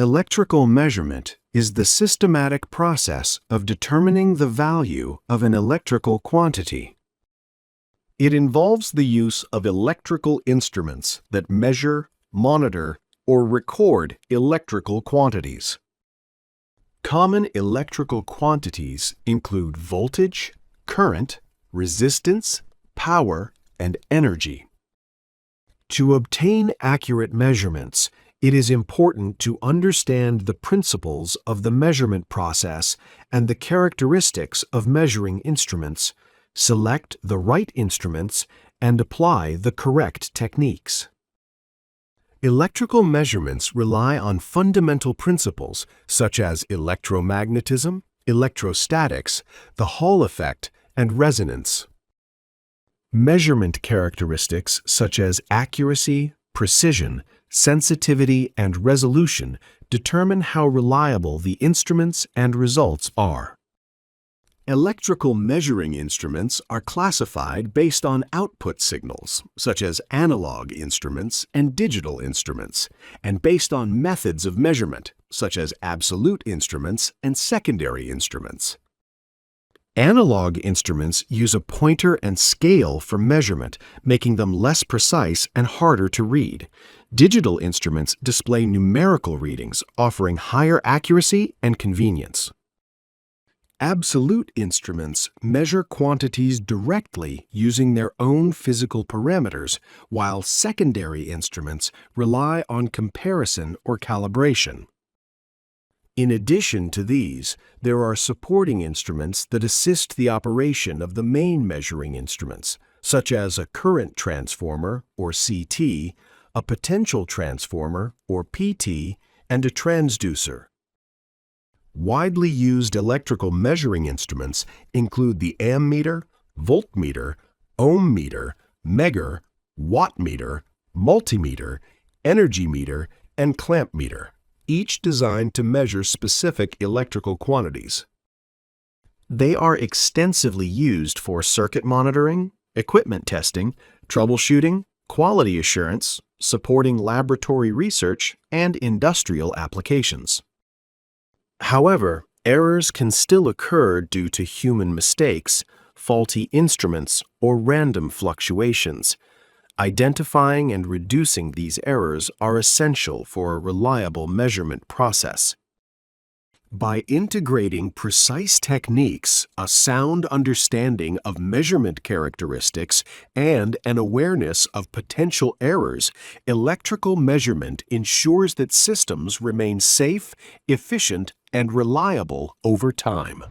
Electrical measurement is the systematic process of determining the value of an electrical quantity. It involves the use of electrical instruments that measure, monitor, or record electrical quantities. Common electrical quantities include voltage, current, resistance, power, and energy. To obtain accurate measurements, it is important to understand the principles of the measurement process and the characteristics of measuring instruments, select the right instruments, and apply the correct techniques. Electrical measurements rely on fundamental principles such as electromagnetism, electrostatics, the Hall effect, and resonance. Measurement characteristics such as accuracy, precision, sensitivity, and resolution determine how reliable the instruments and results are. Electrical measuring instruments are classified based on output signals, such as analog instruments and digital instruments, and based on methods of measurement, such as absolute instruments and secondary instruments. Analog instruments use a pointer and scale for measurement, making them less precise and harder to read. Digital instruments display numerical readings, offering higher accuracy and convenience. Absolute instruments measure quantities directly using their own physical parameters, while secondary instruments rely on comparison or calibration. In addition to these, there are supporting instruments that assist the operation of the main measuring instruments, such as a current transformer, or CT, a potential transformer, or PT, and a transducer. Widely used electrical measuring instruments include the ammeter, voltmeter, ohm meter, megger, wattmeter, multimeter, energy meter, and clamp meter, each designed to measure specific electrical quantities. They are extensively used for circuit monitoring, equipment testing, troubleshooting, quality assurance, supporting laboratory research, and industrial applications. However, errors can still occur due to human mistakes, faulty instruments, or random fluctuations. Identifying and reducing these errors are essential for a reliable measurement process. By integrating precise techniques, a sound understanding of measurement characteristics, and an awareness of potential errors, electrical measurement ensures that systems remain safe, efficient, and reliable over time.